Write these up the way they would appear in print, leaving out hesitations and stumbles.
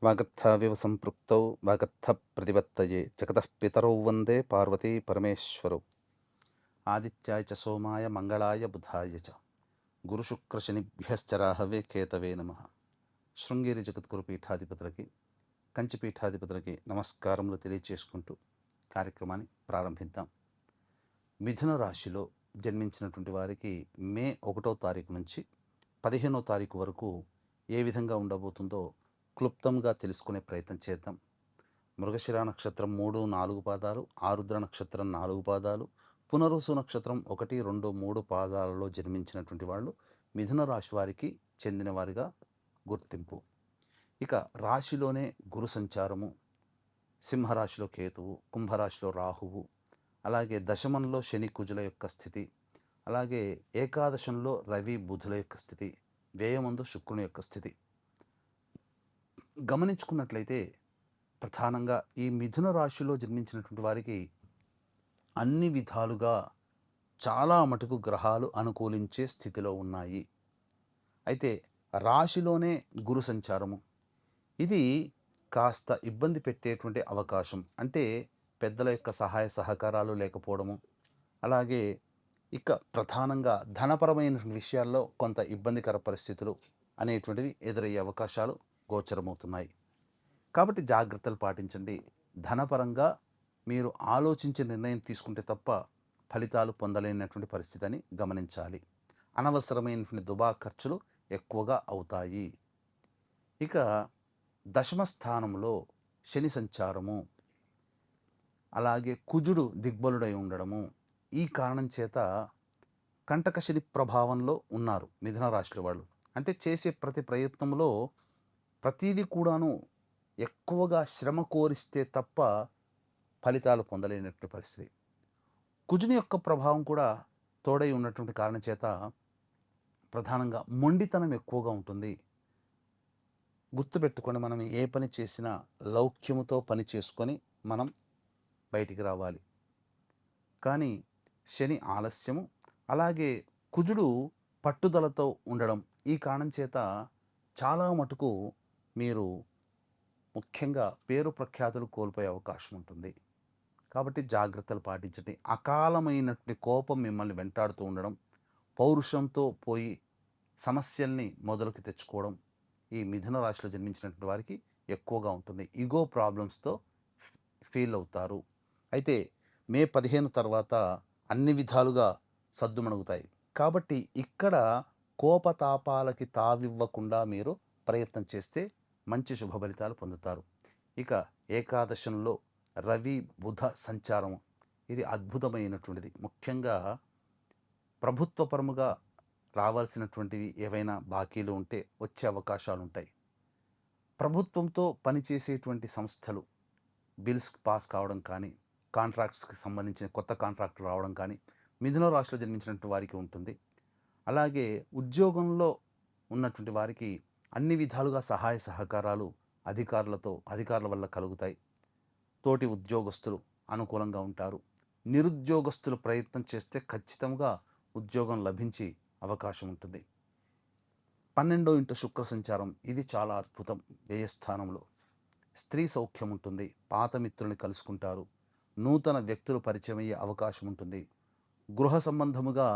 వాగర్థావివ సంపృక్తౌ వాగర్థ ప్రతిపత్తయే జగతః పితరౌ వందే పార్వతీ పరమేశ్వరౌ. ఆదిత్యాయ చ సోమాయ మంగళాయ బుధాయ చ గురుశుక్రశనిభ్యశ్చ రాహవే కేతవే నమః. శృంగేరి జగద్గురు పీఠాధిపతులకి, కంచి పీఠాధిపతులకి నమస్కారములు తెలియచేసుకుంటూ కార్యక్రమాన్ని ప్రారంభిద్దాం. మిథున రాశిలో జన్మించినటువంటి వారికి మే 1వ తారీఖు నుంచి 15వ తారీఖు వరకు ఏ విధంగా ఉండబోతుందో క్లుప్తంగా తెలుసుకునే ప్రయత్నం చేద్దాం. మృగశిర నక్షత్రం 3, 4 పాదాలు, ఆరుద్ర నక్షత్రం 4 పాదాలు, పునరుసు నక్షత్రం 1, 2, 3 పాదాలలో జన్మించినటువంటి వాళ్ళు మిథున రాశి వారికి చెందినవారిగా గుర్తింపు. ఇక రాశిలోనే గురు సంచారము, సింహరాశిలో కేతువు, కుంభరాశిలో రాహువు, అలాగే దశమంలో శని కుజుల యొక్క స్థితి, అలాగే ఏకాదశంలో రవి బుధుల యొక్క స్థితి, వ్యయమందు శుక్రుని యొక్క స్థితి గమనించుకున్నట్లయితే ప్రధానంగా ఈ మిథున రాశిలో జన్మించినటువంటి వారికి అన్ని విధాలుగా చాలా మటుకు గ్రహాలు అనుకూలించే స్థితిలో ఉన్నాయి. అయితే రాశిలోనే గురు సంచారము ఇది కాస్త ఇబ్బంది పెట్టేటువంటి అవకాశం. అంటే పెద్దల యొక్క సహాయ సహకారాలు లేకపోవడము, అలాగే ఇక ప్రధానంగా ధనపరమైన విషయాల్లో కొంత ఇబ్బందికర పరిస్థితులు అనేటువంటివి ఎదురయ్యే అవకాశాలు గోచరమవుతున్నాయి. కాబట్టి జాగ్రత్తలు పాటించండి. ధనపరంగా మీరు ఆలోచించి నిర్ణయం తీసుకుంటే తప్ప ఫలితాలు పొందలేనటువంటి పరిస్థితి అని గమనించాలి. అనవసరమైనటువంటి దుబా ఖర్చులు ఎక్కువగా అవుతాయి. ఇక దశమ స్థానంలో శని సంచారము, అలాగే కుజుడు దిగ్బలుడై ఉండడము, ఈ కారణం చేత కంటక శని ప్రభావంలో ఉన్నారు మిథున రాశి వాళ్ళు. అంటే చేసే ప్రతి ప్రయత్నంలో ప్రతిదీ కూడాను ఎక్కువగా శ్రమ కోరిస్తే తప్ప ఫలితాలు పొందలేనటువంటి పరిస్థితి. కుజుని యొక్క ప్రభావం కూడా తోడై ఉన్నటువంటి కారణం చేత ప్రధానంగా మొండితనం ఎక్కువగా ఉంటుంది. గుర్తుపెట్టుకొని మనం ఏ పని చేసినా లౌక్యముతో పని చేసుకొని మనం బయటికి రావాలి. కానీ శని ఆలస్యము, అలాగే కుజుడు పట్టుదలతో ఉండడం, ఈ కారణం చేత చాలా మటుకు మీరు ముఖ్యంగా పేరు ప్రఖ్యాతులు కోల్పోయే అవకాశం ఉంటుంది. కాబట్టి జాగ్రత్తలు పాటించండి. అకాలమైనటువంటి కోపం మిమ్మల్ని వెంటాడుతూ ఉండడం, పౌరుషంతో పోయి సమస్యల్ని మొదలుకి తెచ్చుకోవడం ఈ మిథున రాశిలో జన్మించినటువంటి వారికి ఎక్కువగా ఉంటుంది. ఈగో ప్రాబ్లమ్స్తో ఫీల్ అవుతారు. అయితే మే 15 తర్వాత అన్ని విధాలుగా సద్దుమణుగుతాయి. కాబట్టి ఇక్కడ కోపతాపాలకి తావివ్వకుండా మీరు ప్రయత్నం చేస్తే మంచి శుభ ఫలితాలు పొందుతారు. ఇక ఏకాదశంలో రవి బుధ సంచారం ఇది అద్భుతమైనటువంటిది. ముఖ్యంగా ప్రభుత్వపరముగా రావాల్సినటువంటివి ఏవైనా బాకీలు ఉంటే వచ్చే అవకాశాలు ఉంటాయి. ప్రభుత్వంతో పనిచేసేటువంటి సంస్థలు బిల్స్ పాస్ కావడం కానీ, కాంట్రాక్ట్స్కి సంబంధించిన కొత్త కాంట్రాక్టులు రావడం కానీ మిథున రాశిలో జన్మించినటువంటి వారికి ఉంటుంది. అలాగే ఉద్యోగంలో ఉన్నటువంటి వారికి అన్ని విధాలుగా సహాయ సహకారాలు అధికారుల వల్ల కలుగుతాయి. తోటి ఉద్యోగస్తులు అనుకూలంగా ఉంటారు. నిరుద్యోగస్తులు ప్రయత్నం చేస్తే ఖచ్చితంగా ఉద్యోగం లభించి అవకాశం ఉంటుంది. 12వ ఇంట శుక్ర సంచారం ఇది చాలా అద్భుతం. వ్యయస్థానంలో స్త్రీ సౌఖ్యం ఉంటుంది. పాత మిత్రుల్ని కలుసుకుంటారు. నూతన వ్యక్తులు పరిచయం అయ్యే అవకాశం ఉంటుంది. గృహ సంబంధముగా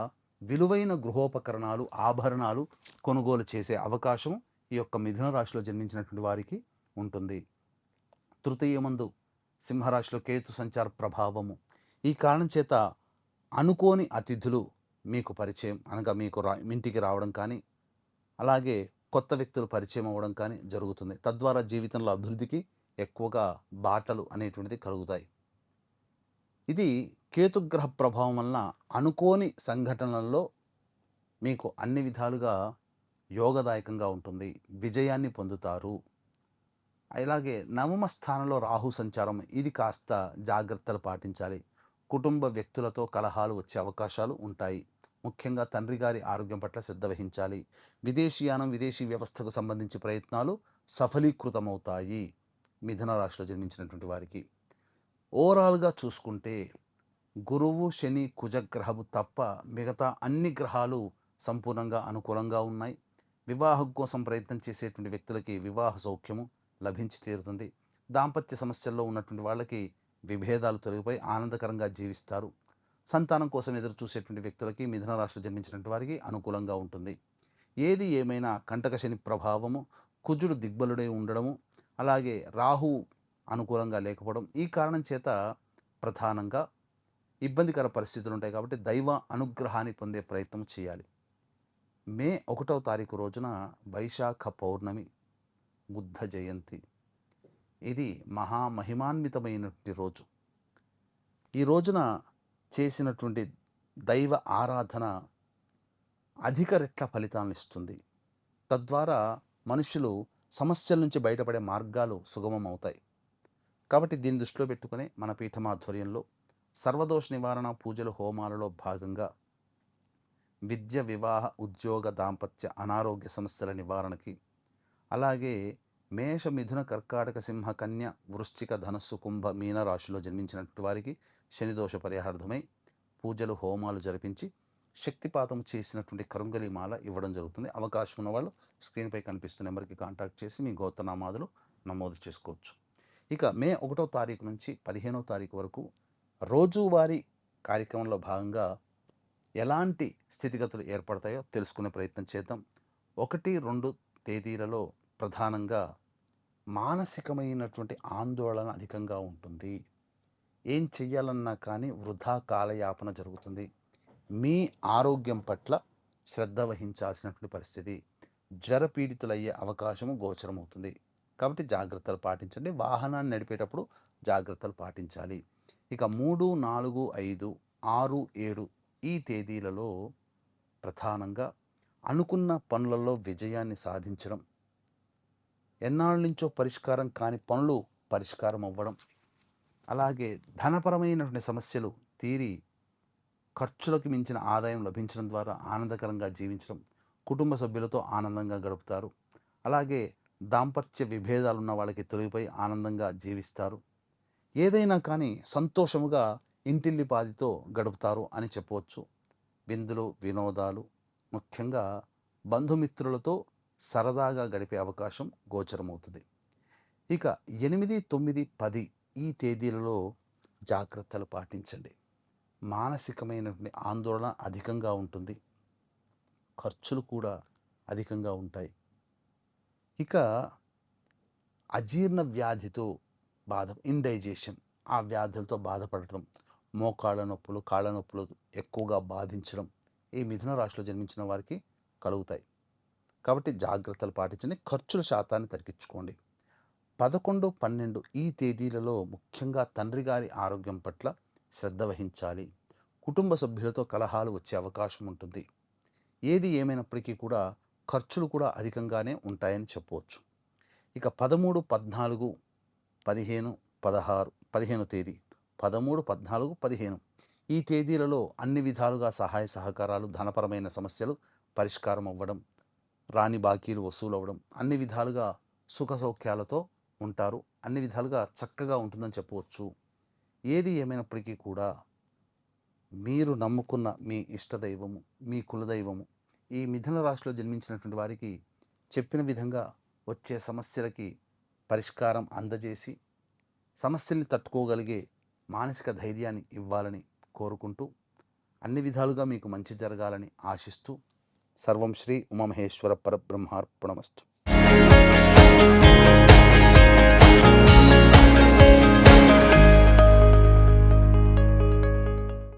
విలువైన గృహోపకరణాలు, ఆభరణాలు కొనుగోలు చేసే అవకాశం ఈ యొక్క మిథున రాశిలో జన్మించినటువంటి వారికి ఉంటుంది. తృతీయమందు సింహరాశిలో కేతు సంచార ప్రభావము, ఈ కారణం చేత అనుకోని అతిథులు మీకు పరిచయం అనగా మీకు ఇంటికి రావడం కానీ, అలాగే కొత్త వ్యక్తులు పరిచయం అవ్వడం కానీ జరుగుతుంది. తద్వారా జీవితంలో అభివృద్ధికి ఎక్కువగా బాటలు అనేటువంటిది కలుగుతాయి. ఇది కేతుగ్రహ ప్రభావం వలన అనుకోని సంఘటనలలో మీకు అన్ని విధాలుగా యోగదాయకంగా ఉంటుంది. విజయాన్ని పొందుతారు. అలాగే నవమ స్థానంలో రాహు సంచారం ఇది కాస్త జాగ్రత్తలు పాటించాలి. కుటుంబ వ్యక్తులతో కలహాలు వచ్చే అవకాశాలు ఉంటాయి. ముఖ్యంగా తండ్రి గారి ఆరోగ్యం పట్ల శ్రద్ధ వహించాలి. విదేశీయానం, విదేశీ వ్యవస్థకు సంబంధించి ప్రయత్నాలు సఫలీకృతమవుతాయి మిథున రాశిలో జన్మించినటువంటి వారికి. ఓవరాల్గా చూసుకుంటే గురువు, శని, కుజగ్రహము తప్ప మిగతా అన్ని గ్రహాలు సంపూర్ణంగా అనుకూలంగా ఉన్నాయి. వివాహం కోసం ప్రయత్నం చేసేటువంటి వ్యక్తులకి వివాహ సౌఖ్యము లభించి తీరుతుంది. దాంపత్య సమస్యల్లో ఉన్నటువంటి వాళ్ళకి విభేదాలు తొలగిపోయి ఆనందకరంగా జీవిస్తారు. సంతానం కోసం ఎదురు చూసేటువంటి వ్యక్తులకి మిథున రాశిలో జన్మించినటువంటి వారికి అనుకూలంగా ఉంటుంది. ఏది ఏమైనా కంటక శని ప్రభావము, కుజుడు దిగ్బలుడై ఉండడము, అలాగే రాహువు అనుకూలంగా లేకపోవడం, ఈ కారణం చేత ప్రధానంగా ఇబ్బందికర పరిస్థితులు ఉంటాయి. కాబట్టి దైవ అనుగ్రహాన్ని పొందే ప్రయత్నం చేయాలి. మే 1వ తారీఖు రోజున వైశాఖ పౌర్ణమి, బుద్ధ జయంతి. ఇది మహామహిమాన్వితమైనటువంటి రోజు. ఈ రోజున చేసినటువంటి దైవ ఆరాధన అధిక రెట్ల ఫలితాలను ఇస్తుంది. తద్వారా మనుషులు సమస్యల నుంచి బయటపడే మార్గాలు సుగమం అవుతాయి. కాబట్టి దీన్ని దృష్టిలో పెట్టుకుని మన పీఠమాధ్వర్యంలో సర్వదోష నివారణ పూజలు హోమాలలో భాగంగా విద్య, వివాహ, ఉద్యోగ, దాంపత్య, అనారోగ్య సమస్యల నివారణకి, అలాగే మేష, మిథున, కర్కాటక, సింహ, కన్య, వృశ్చిక, ధనస్సు, కుంభ, మీన రాశిలో జన్మించినటువంటి వారికి శనిదోష పరిహారార్థమై పూజలు హోమాలు జరిపించి శక్తిపాతం చేసినటువంటి కరుంగలిమాల ఇవ్వడం జరుగుతుంది. అవకాశం ఉన్న వాళ్ళు స్క్రీన్పై కనిపిస్తున్న నెంబర్కి కాంటాక్ట్ చేసి మీ గోత్రనామాదులు నమోదు చేసుకోవచ్చు. ఇక మే 1వ తారీఖు నుంచి 15వ తారీఖు వరకు రోజువారీ కార్యక్రమంలో భాగంగా ఎలాంటి స్థితిగతులు ఏర్పడతాయో తెలుసుకునే ప్రయత్నం చేద్దాం. 1, 2 తేదీలలో ప్రధానంగా మానసికమైనటువంటి ఆందోళన అధికంగా ఉంటుంది. ఏం చెయ్యాలన్నా కానీ వృధా కాలయాపన జరుగుతుంది. మీ ఆరోగ్యం పట్ల శ్రద్ధ వహించాల్సినటువంటి పరిస్థితి, జ్వరపీడితులయ్యే అవకాశము గోచరమవుతుంది. కాబట్టి జాగ్రత్తలు పాటించండి. వాహనాన్ని నడిపేటప్పుడు జాగ్రత్తలు పాటించాలి. ఇక 3, 4, 5, 6, 7 ఈ తేదీలలో ప్రధానంగా అనుకున్న పనులలో విజయాన్ని సాధించడం, ఎన్నాళ్ళ నుంచో పరిష్కారం కాని పనులు పరిష్కారం అవ్వడం, అలాగే ధనపరమైనటువంటి సమస్యలు తీరి ఖర్చులకు మించిన ఆదాయం లభించడం ద్వారా ఆనందకరంగా జీవించడం, కుటుంబ సభ్యులతో ఆనందంగా గడుపుతారు. అలాగే దాంపత్య విభేదాలు ఉన్న వాళ్ళకి తొలగిపోయి ఆనందంగా జీవిస్తారు. ఏదైనా కానీ సంతోషముగా ఇంటిల్లిపాదితో గడుపుతారు అని చెప్పవచ్చు. విందులు, వినోదాలు, ముఖ్యంగా బంధుమిత్రులతో సరదాగా గడిపే అవకాశం గోచరమవుతుంది. ఇక 8, 9, 10 ఈ తేదీలలో జాగ్రత్తలు పాటించండి. మానసికమైనటువంటి ఆందోళన అధికంగా ఉంటుంది. ఖర్చులు కూడా అధికంగా ఉంటాయి. ఇక అజీర్ణ వ్యాధితో ఇండైజెషన్, ఆ వ్యాధులతో బాధపడటం, మోకాళ్ళ నొప్పులు, కాళ్ళ నొప్పులు ఎక్కువగా బాధించడం ఈ మిథున రాశిలో జన్మించిన వారికి కలుగుతాయి. కాబట్టి జాగ్రత్తలు పాటించండి. ఖర్చుల శాతాన్ని తగ్గించుకోండి. 11, 12 ఈ తేదీలలో ముఖ్యంగా తండ్రి గారి ఆరోగ్యం పట్ల శ్రద్ధ వహించాలి. కుటుంబ సభ్యులతో కలహాలు వచ్చే అవకాశం ఉంటుంది. ఏది ఏమైనప్పటికీ కూడా ఖర్చులు కూడా అధికంగానే ఉంటాయని చెప్పవచ్చు. ఇక 13, 14, 15, 16, 15 తేదీ 13, 14, 15 ఈ తేదీలలో అన్ని విధాలుగా సహాయ సహకారాలు, ధనపరమైన సమస్యలు పరిష్కారం అవ్వడం, రాని బాకీలు వసూలు అవ్వడం, అన్ని విధాలుగా సుఖ సౌఖ్యాలతో ఉంటారు. అన్ని విధాలుగా చక్కగా ఉంటుందని చెప్పవచ్చు. ఏది ఏమైనప్పటికీ కూడా మీరు నమ్ముకున్న మీ ఇష్టదైవము, మీ కులదైవము ఈ మిథున రాశిలో జన్మించినటువంటి వారికి చెప్పిన విధంగా వచ్చే సమస్యలకి పరిష్కారం అందజేసి సమస్యల్ని తట్టుకోగలిగే మానసిక ధైర్యాన్ని ఇవ్వాలని కోరుకుంటూ, అన్ని విధాలుగా మీకు మంచి జరగాలని ఆశిస్తూ, సర్వం శ్రీ ఉమామహేశ్వర పరబ్రహ్మార్పణమస్తు.